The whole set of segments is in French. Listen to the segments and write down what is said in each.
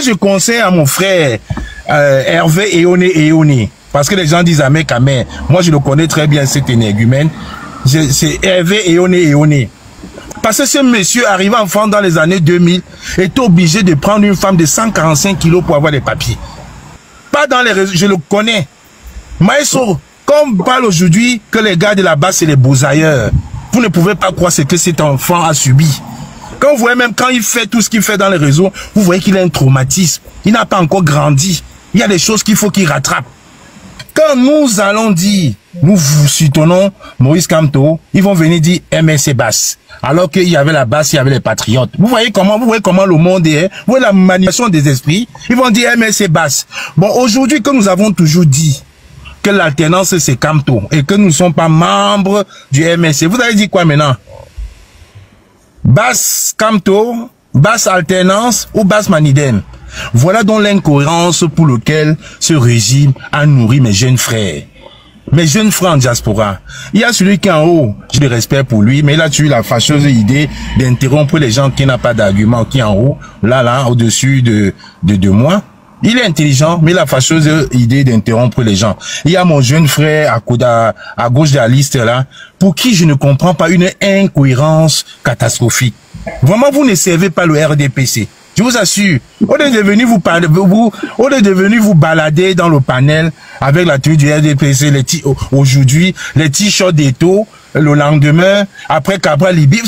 Moi, je conseille à mon frère Hervé Eoné, parce que les gens disent Amen Kamer. Moi, je le connais très bien, cet énergumène. C'est Hervé Eoné. Parce que ce monsieur, arrivé en France dans les années 2000, est obligé de prendre une femme de 145 kilos pour avoir des papiers. Pas dans les réseaux, je le connais. Maestro, comme on parle aujourd'hui que les gars de là-bas, c'est les beaux ailleurs, vous ne pouvez pas croire ce que cet enfant a subi. Quand vous voyez même quand il fait tout ce qu'il fait dans les réseaux, vous voyez qu'il a un traumatisme. Il n'a pas encore grandi. Il y a des choses qu'il faut qu'il rattrape. Quand nous allons dire, nous vous soutenons Maurice Kamto, ils vont venir dire MSC basse. Alors qu'il y avait la basse, il y avait les patriotes. Vous voyez comment le monde est, vous voyez la manipulation des esprits. Ils vont dire MSC basse. Bon, aujourd'hui, que nous avons toujours dit que l'alternance c'est Kamto et que nous ne sommes pas membres du MSC, vous allez dire quoi maintenant? Basse Kamto, basse alternance ou basse Maniden? Voilà donc l'incohérence pour laquelle ce régime a nourri mes jeunes frères. Mes jeunes frères en diaspora. Il y a celui qui est en haut, j'ai du respect pour lui, mais il a eu la fâcheuse idée d'interrompre les gens qui n'ont pas d'argument, qui est en haut, là, au-dessus de moi. Il est intelligent, mais il a la fâcheuse idée d'interrompre les gens. Il y a mon jeune frère à gauche de la liste là, pour qui je ne comprends pas une incohérence catastrophique. Vraiment, vous ne servez pas le RDPC. Je vous assure, au lieu de venir vous balader dans le panel avec la tenue du RDPC, aujourd'hui, les t-shirts d'Eto, le lendemain, après Cabral Libi,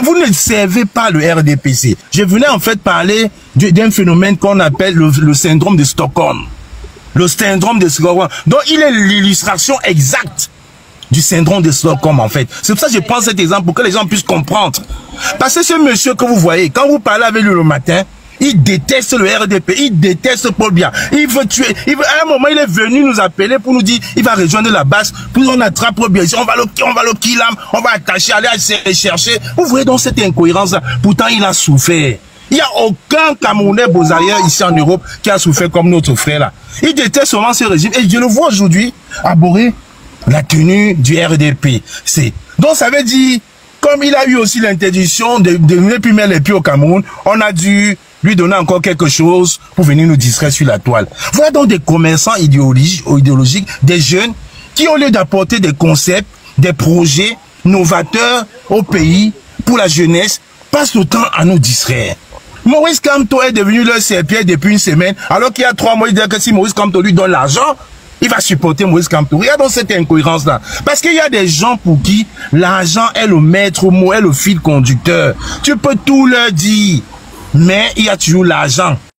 vous ne servez pas le RDPC. Je venais en fait parler d'un phénomène qu'on appelle le syndrome de Stockholm. Le syndrome de Stockholm. Donc, il est l'illustration exacte du syndrome de Stockholm, en fait. C'est pour ça que je prends cet exemple pour que les gens puissent comprendre. Parce que ce monsieur que vous voyez, quand vous parlez avec lui le matin, il déteste le RDP, il déteste Paul Biya. Il veut tuer. À un moment, il est venu nous appeler pour nous dire, il va rejoindre la base, puis on attrape Paul Biya. On va le kill, on va attacher, aller chercher. Vous voyez donc cette incohérence-là. Pourtant, il a souffert. Il n'y a aucun Camerounais beaux-ailleurs ici en Europe qui a souffert comme notre frère là. Il déteste seulement ce régime. Et je le vois aujourd'hui abhorrer la tenue du RDP. Donc ça veut dire, comme il a eu aussi l'interdiction de ne plus mettre les pieds au Cameroun, on a dû lui donner encore quelque chose pour venir nous distraire sur la toile. Voilà donc des commerçants idéologiques, des jeunes qui, au lieu d'apporter des concepts, des projets novateurs au pays, pour la jeunesse, passent le temps à nous distraire. Maurice Kamto est devenu leur serpillère depuis une semaine, alors qu'il y a 3 mois, il dit que si Maurice Kamto lui donne l'argent, il va supporter Maurice Kamto. Regarde donc cette incohérence-là. Parce qu'il y a des gens pour qui l'argent est le maître mot, est le fil conducteur. Tu peux tout leur dire, mais il y a toujours l'argent.